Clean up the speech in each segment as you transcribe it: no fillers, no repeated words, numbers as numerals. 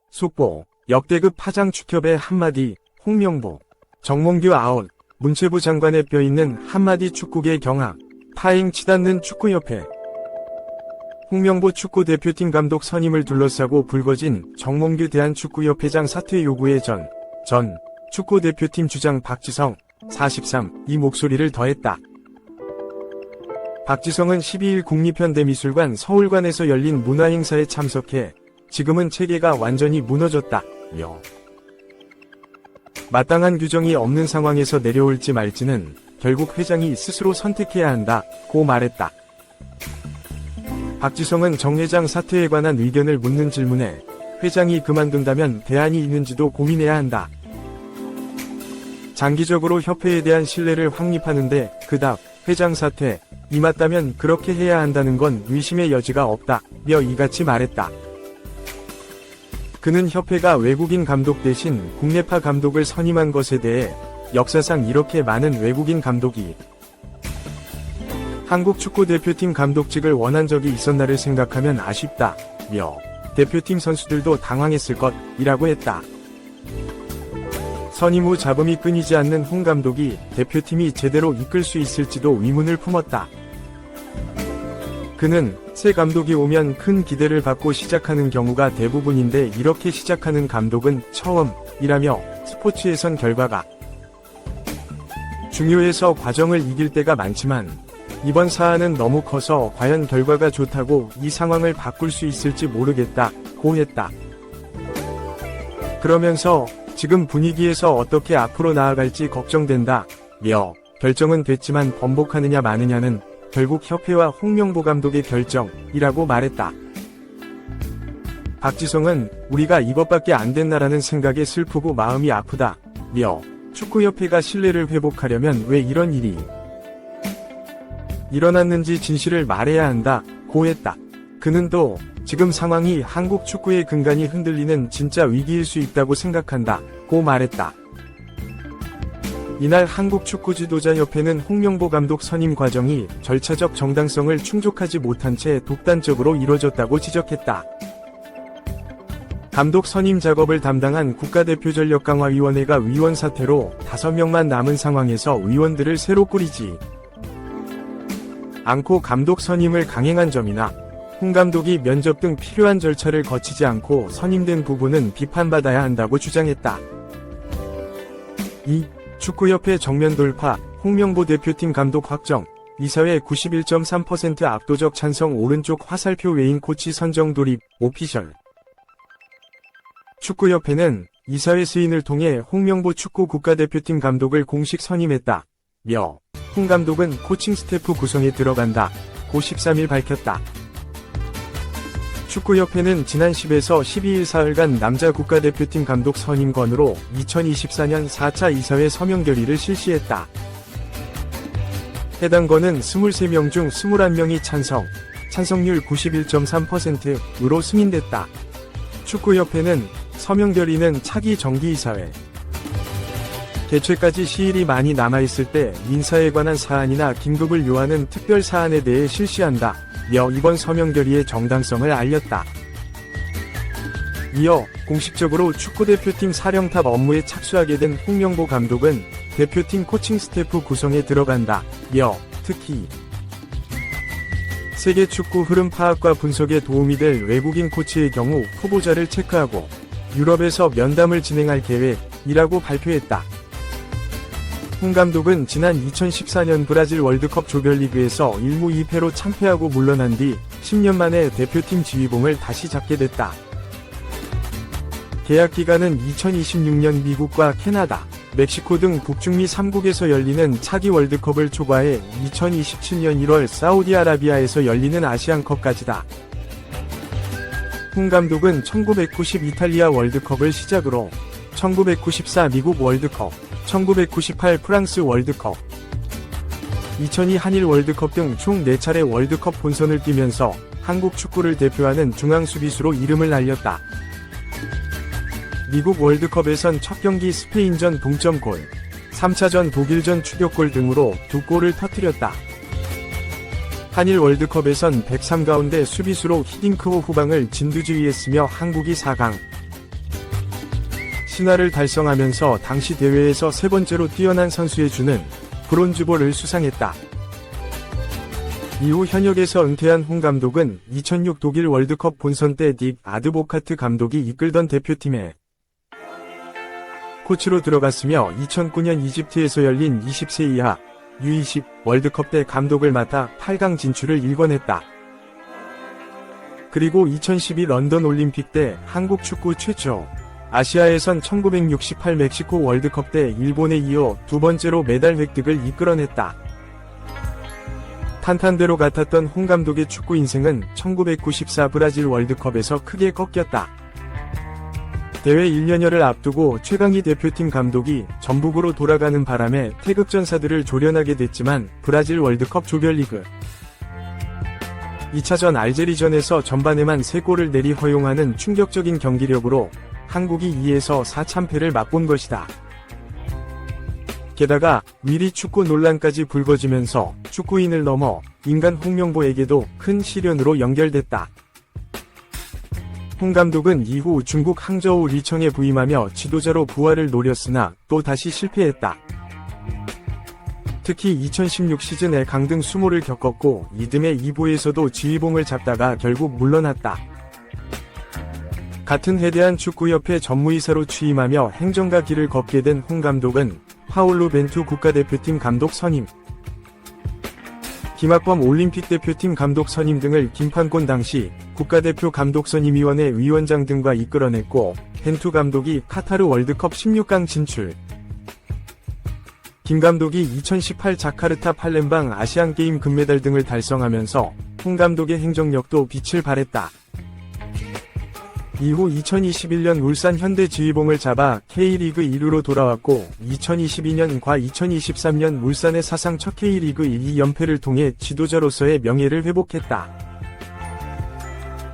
속보, 역대급 파장 축협의 한마디, 홍명보, 정몽규 아웃, 문체부 장관에 뼈있는 한마디 축구계 경악, 파행 치닫는 축구협회. 홍명보 축구대표팀 감독 선임을 둘러싸고 불거진 정몽규 대한축구협회장 사퇴 요구에 전 축구대표팀 주장 박지성, 43, 이 목소리를 더했다. 박지성은 12일 국립현대미술관 서울관에서 열린 문화행사에 참석해 지금은 체계가 완전히 무너졌다며 마땅한 규정이 없는 상황에서 내려올지 말지는 결국 회장이 스스로 선택해야 한다고 말했다. 박지성은 정 회장 사퇴에 관한 의견을 묻는 질문에 회장이 그만둔다면 대안이 있는지도 고민해야 한다. 장기적으로 협회에 대한 신뢰를 확립하는데 그 답, 회장 사퇴, 이 맞다면 그렇게 해야 한다는 건 의심의 여지가 없다며 이같이 말했다. 그는 협회가 외국인 감독 대신 국내파 감독을 선임한 것에 대해 역사상 이렇게 많은 외국인 감독이 한국 축구대표팀 감독직을 원한 적이 있었나를 생각하면 아쉽다며 대표팀 선수들도 당황했을 것이라고 했다. 선임 후 잡음이 끊이지 않는 홍 감독이 대표팀이 제대로 이끌 수 있을지도 의문을 품었다. 그는 새 감독이 오면 큰 기대를 받고 시작하는 경우가 대부분인데 이렇게 시작하는 감독은 처음이라며 스포츠에선 결과가 중요해서 과정을 이길 때가 많지만 이번 사안은 너무 커서 과연 결과가 좋다고 이 상황을 바꿀 수 있을지 모르겠다고 했다. 그러면서 지금 분위기에서 어떻게 앞으로 나아갈지 걱정된다며 결정은 됐지만 번복하느냐 마느냐는 결국 협회와 홍명보 감독의 결정이라고 말했다. 박지성은 우리가 이것밖에 안 됐나라는 생각에 슬프고 마음이 아프다며 축구협회가 신뢰를 회복하려면 왜 이런 일이 일어났는지 진실을 말해야 한다고 했다. 그는 또 지금 상황이 한국 축구의 근간이 흔들리는 진짜 위기일 수 있다고 생각한다고 말했다. 이날 한국축구지도자협회는 홍명보 감독 선임 과정이 절차적 정당성을 충족하지 못한 채 독단적으로 이뤄졌다고 지적했다. 감독 선임 작업을 담당한 국가대표전력강화위원회가 위원 사퇴로 5명만 남은 상황에서 위원들을 새로 꾸리지 않고 감독 선임을 강행한 점이나 홍 감독이 면접 등 필요한 절차를 거치지 않고 선임된 부분은 비판받아야 한다고 주장했다. 축구협회 정면 돌파, 홍명보 대표팀 감독 확정, 이사회 91.3% 압도적 찬성 오른쪽 화살표 외인 코치 선정 돌입, 오피셜. 축구협회는 이사회 스인을 통해 홍명보 축구 국가대표팀 감독을 공식 선임했다며 홍 감독은 코칭 스태프 구성에 들어간다고 13일 밝혔다. 축구협회는 지난 10에서 12일 사흘간 남자 국가대표팀 감독 선임권으로 2024년 4차 이사회 서명 결의를 실시했다. 해당 건은 23명 중 21명이 찬성률 91.3%으로 승인됐다. 축구협회는 서명 결의는 차기 정기이사회 개최까지 시일이 많이 남아있을 때 인사에 관한 사안이나 긴급을 요하는 특별 사안에 대해 실시한다. 이번 서명 결의의 정당성을 알렸다. 이어 공식적으로 축구대표팀 사령탑 업무에 착수하게 된 홍명보 감독은 대표팀 코칭 스태프 구성에 들어간다며 특히 세계 축구 흐름 파악과 분석에 도움이 될 외국인 코치의 경우 후보자를 체크하고 유럽에서 면담을 진행할 계획이라고 발표했다. 홍 감독은 지난 2014년 브라질 월드컵 조별리그에서 1무 2패로 참패하고 물러난 뒤 10년 만에 대표팀 지휘봉을 다시 잡게 됐다. 계약 기간은 2026년 미국과 캐나다, 멕시코 등 북중미 3국에서 열리는 차기 월드컵을 초과해 2027년 1월 사우디아라비아에서 열리는 아시안컵까지다. 홍 감독은 1990 이탈리아 월드컵을 시작으로 1994 미국 월드컵, 1998 프랑스 월드컵, 2002 한일 월드컵 등 총 4차례 월드컵 본선을 뛰면서 한국 축구를 대표하는 중앙 수비수로 이름을 날렸다. 미국 월드컵에선 첫 경기 스페인전 동점골, 3차전 독일전 추격골 등으로 2골을 터뜨렸다. 한일 월드컵에선 103 가운데 수비수로 히딩크호 후방을 진두지휘했으며 한국이 4강 신화를 달성하면서 당시 대회에서 세 번째로 뛰어난 선수에 주는 브론즈볼을 수상했다. 이후 현역에서 은퇴한 홍 감독은 2006 독일 월드컵 본선 때 딕 아드보카트 감독이 이끌던 대표팀에 코치로 들어갔으며 2009년 이집트에서 열린 20세 이하 U20 월드컵 때 감독을 맡아 8강 진출을 일궈냈다. 그리고 2012 런던 올림픽 때 한국 축구 최초 아시아에선 1968 멕시코 월드컵 때 일본에 이어 두 번째로 메달 획득을 이끌어냈다. 탄탄대로 같았던 홍 감독의 축구 인생은 1994 브라질 월드컵에서 크게 꺾였다. 대회 1년여를 앞두고 최강희 대표팀 감독이 전북으로 돌아가는 바람에 태극전사들을 조련하게 됐지만 브라질 월드컵 조별리그 2차전 알제리전에서 전반에만 3골을 내리 허용하는 충격적인 경기력으로 한국이 2에서 4참패를 맛본 것이다. 게다가 미리 축구 논란까지 불거지면서 축구인을 넘어 인간 홍명보에게도 큰 시련으로 연결됐다. 홍 감독은 이후 중국 항저우 리청에 부임하며 지도자로 부활을 노렸으나 또 다시 실패했다. 특히 2016 시즌에 강등 수모를 겪었고 이듬해 2부에서도 지휘봉을 잡다가 결국 물러났다. 같은 해 대한축구협회 전무이사로 취임하며 행정가 길을 걷게 된 홍 감독은 파올로 벤투 국가대표팀 감독 선임, 김학범 올림픽 대표팀 감독 선임 등을 김판곤 당시 국가대표 감독선임위원회 위원장 등과 이끌어냈고 벤투 감독이 카타르 월드컵 16강 진출, 김 감독이 2018 자카르타 팔렘방 아시안게임 금메달 등을 달성하면서 홍 감독의 행정력도 빛을 발했다. 이후 2021년 울산 현대 지휘봉을 잡아 K리그 1루로 돌아왔고 2022년과 2023년 울산의 사상 첫 K리그 1, 2연패를 통해 지도자로서의 명예를 회복했다.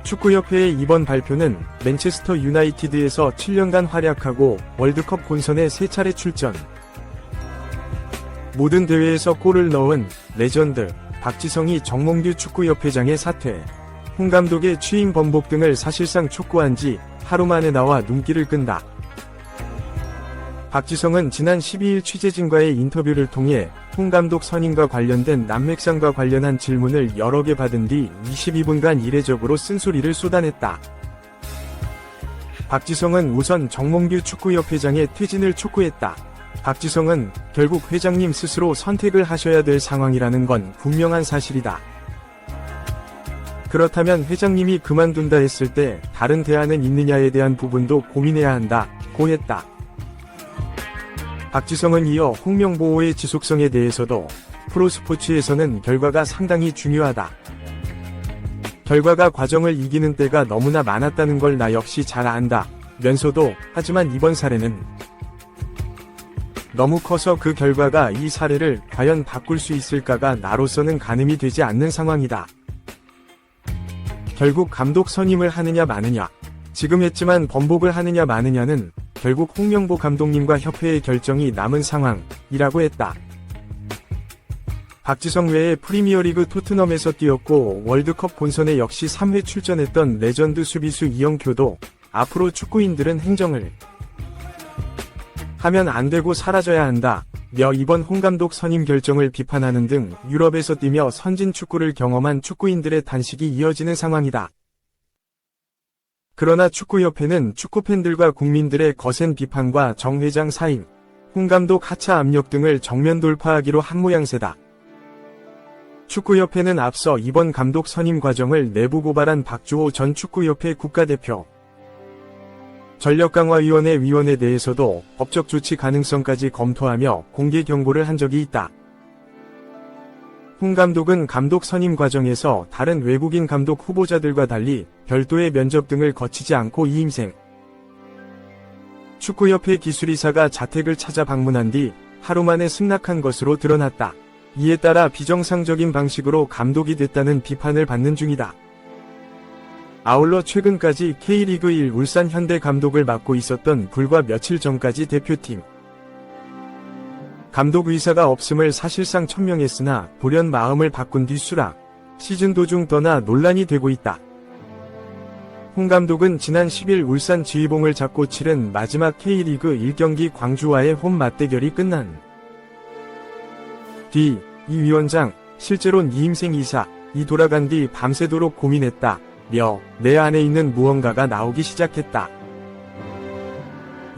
축구협회의 이번 발표는 맨체스터 유나이티드에서 7년간 활약하고 월드컵 본선에 3차례 출전, 모든 대회에서 골을 넣은 레전드 박지성이 정몽규 축구협회장의 사퇴, 홍 감독의 취임 번복 등을 사실상 촉구한 지 하루 만에 나와 눈길을 끈다. 박지성은 지난 12일 취재진과의 인터뷰를 통해 홍 감독 선임과 관련된 남맥상과 관련한 질문을 여러 개 받은 뒤 22분간 이례적으로 쓴소리를 쏟아냈다. 박지성은 우선 정몽규 축구협회장의 퇴진을 촉구했다. 박지성은 결국 회장님 스스로 선택을 하셔야 될 상황이라는 건 분명한 사실이다. 그렇다면 회장님이 그만둔다 했을 때 다른 대안은 있느냐에 대한 부분도 고민해야 한다, 고 했다. 박지성은 이어 홍명보의 지속성에 대해서도 프로스포츠에서는 결과가 상당히 중요하다. 결과가 과정을 이기는 때가 너무나 많았다는 걸 나 역시 잘 안다 면서도 하지만 이번 사례는 너무 커서 그 결과가 이 사례를 과연 바꿀 수 있을까가 나로서는 가늠이 되지 않는 상황이다. 결국 감독 선임을 하느냐 마느냐, 지금 했지만 번복을 하느냐 마느냐는 결국 홍명보 감독님과 협회의 결정이 남은 상황이라고 했다. 박지성 외에 프리미어리그 토트넘에서 뛰었고 월드컵 본선에 역시 3회 출전했던 레전드 수비수 이영표도 앞으로 축구인들은 행정을 하면 안 되고 사라져야 한다 며 이번 홍 감독 선임 결정을 비판하는 등 유럽에서 뛰며 선진 축구를 경험한 축구인들의 단식이 이어지는 상황이다. 그러나 축구협회는 축구팬들과 국민들의 거센 비판과 정 회장 사임, 홍 감독 하차 압력 등을 정면 돌파하기로 한 모양새다. 축구협회는 앞서 이번 감독 선임 과정을 내부 고발한 박주호 전 축구협회 국가대표 전력강화위원회 위원에 대해서도 법적 조치 가능성까지 검토하며 공개 경고를 한 적이 있다. 홍 감독은 감독 선임 과정에서 다른 외국인 감독 후보자들과 달리 별도의 면접 등을 거치지 않고 이임생 축구협회 기술이사가 자택을 찾아 방문한 뒤 하루 만에 승낙한 것으로 드러났다. 이에 따라 비정상적인 방식으로 감독이 됐다는 비판을 받는 중이다. 아울러 최근까지 K리그 1 울산 현대 감독을 맡고 있었던 불과 며칠 전까지 대표팀 감독 의사가 없음을 사실상 천명했으나 돌연 마음을 바꾼 뒤 수락, 시즌 도중 떠나 논란이 되고 있다. 홍 감독은 지난 10일 울산 지휘봉을 잡고 치른 마지막 K리그 1경기 광주와의 홈 맞대결이 끝난 뒤 이 위원장, 실제론 이임생 이사, 이 돌아간 뒤 밤새도록 고민했다. 내 안에 있는 무언가가 나오기 시작했다.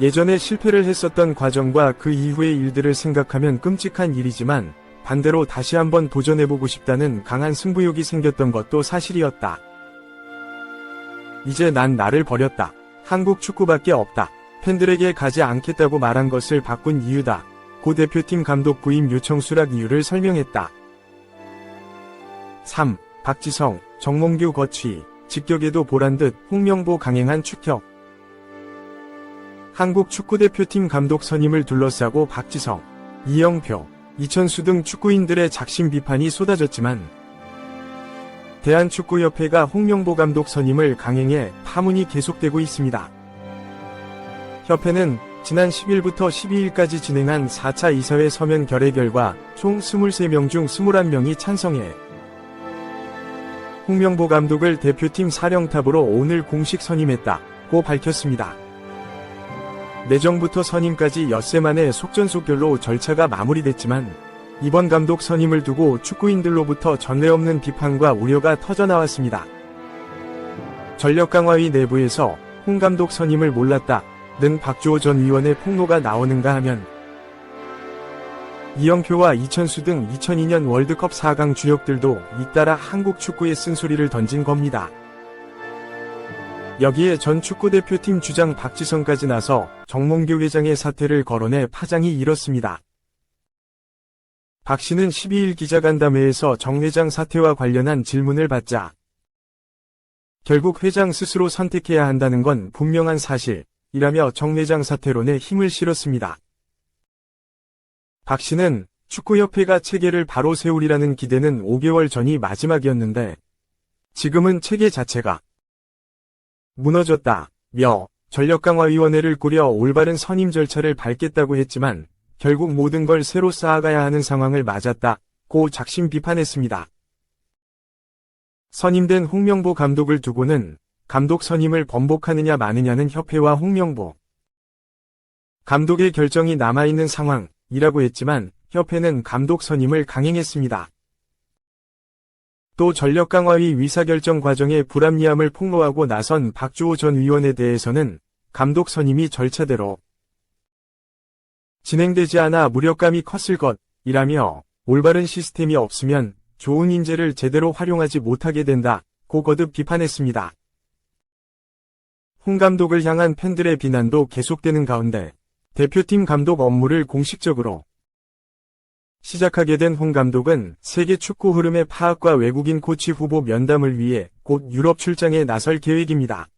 예전에 실패를 했었던 과정과 그 이후의 일들을 생각하면 끔찍한 일이지만 반대로 다시 한번 도전해보고 싶다는 강한 승부욕이 생겼던 것도 사실이었다. 이제 난 나를 버렸다. 한국 축구밖에 없다. 팬들에게 가지 않겠다고 말한 것을 바꾼 이유다. 고 대표팀 감독 부임 요청 수락 이유를 설명했다. 3. 박지성, 정몽규 거취, 직격에도 보란듯 홍명보 강행한 추격. 한국 축구대표팀 감독 선임을 둘러싸고 박지성, 이영표, 이천수 등 축구인들의 작심 비판이 쏟아졌지만 대한축구협회가 홍명보 감독 선임을 강행해 파문이 계속되고 있습니다. 협회는 지난 10일부터 12일까지 진행한 4차 이사회 서면 결의 결과 총 23명 중 21명이 찬성해 홍명보 감독을 대표팀 사령탑으로 오늘 공식 선임했다고 밝혔습니다. 내정부터 선임까지 엿새 만에 속전속결로 절차가 마무리됐지만 이번 감독 선임을 두고 축구인들로부터 전례 없는 비판과 우려가 터져나왔습니다. 전력강화위 내부에서 홍 감독 선임을 몰랐다는 박주호 전 의원의 폭로가 나오는가 하면 이영표와 이천수 등 2002년 월드컵 4강 주역들도 잇따라 한국 축구에 쓴소리를 던진 겁니다. 여기에 전 축구대표팀 주장 박지성까지 나서 정몽규 회장의 사퇴를 거론해 파장이 일었습니다. 박 씨는 12일 기자간담회에서 정 회장 사퇴와 관련한 질문을 받자 결국 회장 스스로 선택해야 한다는 건 분명한 사실이라며 정 회장 사퇴론에 힘을 실었습니다. 박 씨는 축구협회가 체계를 바로 세우리라는 기대는 5개월 전이 마지막이었는데 지금은 체계 자체가 무너졌다며 전력강화위원회를 꾸려 올바른 선임 절차를 밟겠다고 했지만 결국 모든 걸 새로 쌓아가야 하는 상황을 맞았다고 작심 비판했습니다. 선임된 홍명보 감독을 두고는 감독 선임을 번복하느냐 마느냐는 협회와 홍명보 감독의 결정이 남아있는 상황이라고 했지만 협회는 감독 선임을 강행했습니다. 또 전력강화위 의사결정 과정의 불합리함을 폭로하고 나선 박주호 전 의원에 대해서는 감독 선임이 절차대로 진행되지 않아 무력감이 컸을 것이라며 올바른 시스템이 없으면 좋은 인재를 제대로 활용하지 못하게 된다고 거듭 비판했습니다. 홍 감독을 향한 팬들의 비난도 계속되는 가운데 대표팀 감독 업무를 공식적으로 시작하게 된 홍 감독은 세계 축구 흐름의 파악과 외국인 코치 후보 면담을 위해 곧 유럽 출장에 나설 계획입니다.